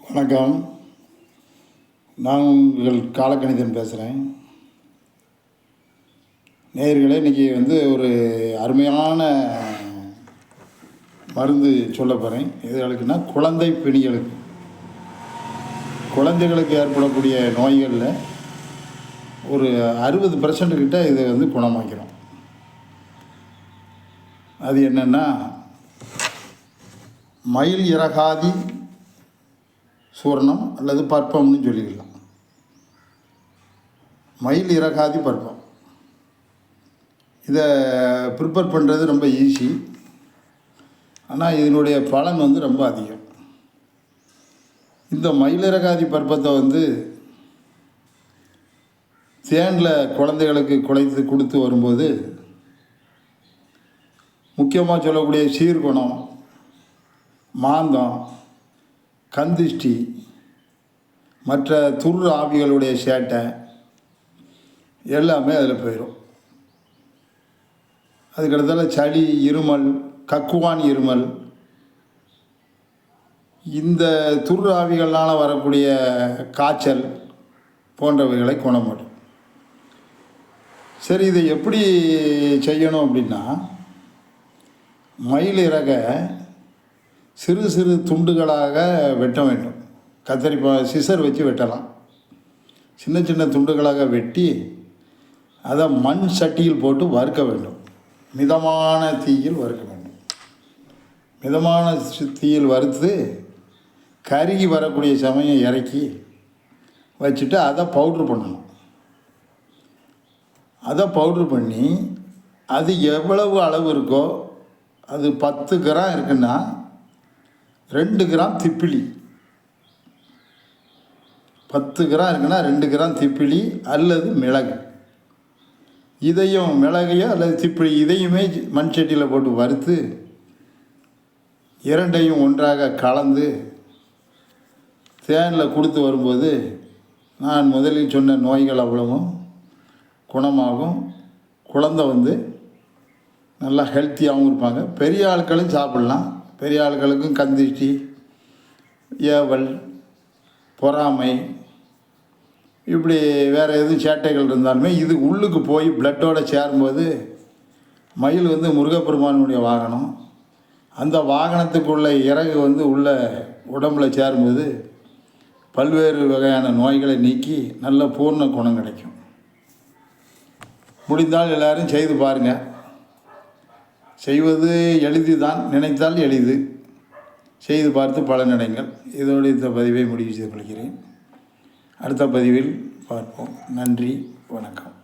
வணக்கம். நான் உங்கள் காலக்கணிதன் பேசுகிறேன். நேயர்களே, இன்றைக்கி ஒரு அருமையான மருந்து சொல்ல போகிறேன். இதுகளுக்குன்னா குழந்தை பிணிகளுக்கு, குழந்தைகளுக்கு ஏற்படக்கூடிய நோய்களில் ஒரு 60% கிட்ட இதை குணமாக்கிறோம். அது என்னென்னா, மயில் இறகாதி சூர்ணம் அல்லது பற்பம்னு சொல்லிக்கலாம். மயில் இறகாதி பற்பம் இதை ப்ரிப்பேர் பண்ணுறது ரொம்ப ஈஸி. ஆனால் இதனுடைய பலன் ரொம்ப அதிகம். இந்த மயில் இறகாதி பற்பத்தை தேனில் குழந்தைகளுக்கு குழைத்து கொடுத்து வரும்போது முக்கியமாக சொல்லக்கூடிய சீர்குணம், மாந்தம், கந்திஷ்டி, மற்ற துர் ஆவிகளுடைய சேட்டை எல்லாமே அதில் போயிடும். அதுக்கடுத்தால சளி, இருமல், கக்குவான் இருமல், இந்த துர் ஆவிகளால் வரக்கூடிய காய்ச்சல் போன்றவைகளை குணப்படும். சரி, இதை எப்படி செய்யணும் அப்படின்னா, மயில் இறகை சிறு சிறு துண்டுகளாக வெட்ட வேண்டும். சிசர் வச்சு வெட்டலாம். சின்ன சின்ன துண்டுகளாக வெட்டி அதை மண் சட்டியில் போட்டு வறுக்க வேண்டும். மிதமான தீயில் வறுக்க வேண்டும். மிதமான தீயில் வறுத்து கருகி வரக்கூடிய சமயம் இறக்கி வச்சுட்டு அதை பவுட்ரு பண்ணணும். அதை பவுட்ரு பண்ணி அது எவ்வளவு அளவு இருக்கோ, அது 10 கிராம் இருக்குன்னா 2 கிராம் திப்பிலி, 10 கிராம் இருக்குன்னா 2 கிராம் திப்பிலி அல்லது மிளகு, இதையும் மிளகையோ அல்லது திப்பிலி இதையுமே மண் சட்டியில் போட்டு வறுத்து இரண்டையும் ஒன்றாக கலந்து தேனில் கொடுத்து வரும்போது நான் முதலில் சொன்ன நோய்கள் அவ்வளவும் குணமாகும். குழந்தை நல்லா ஹெல்த்தியாகவும் இருப்பாங்க. பெரிய ஆட்களும் சாப்பிட்லாம். பெரிய ஆட்களுக்கும் கந்திஷ்டி, ஏவல், பொறாமை, இப்படி வேறு எதுவும் சேட்டைகள் இருந்தாலுமே இது உள்ளுக்கு போய் பிளட்டோடு சேரும்போது, மயில் முருகப்பெருமானுடைய வாகனம், அந்த வாகனத்துக்குள்ள இறகு உள்ள உடம்புல சேரும்போது பல்வேறு வகையான நோய்களை நீக்கி நல்ல பூர்ண குணம் கிடைக்கும். முடிந்தால் எல்லோரும் செய்து பாருங்கள். செய்வது எளிதுதான், நினைத்தால் எளிது. செய்து பார்த்து பலனடைங்கள். இதோடு இந்த பதிவை முடிவு செய்து கொள்கிறேன். அடுத்த பதிவில் பார்ப்போம். நன்றி, வணக்கம்.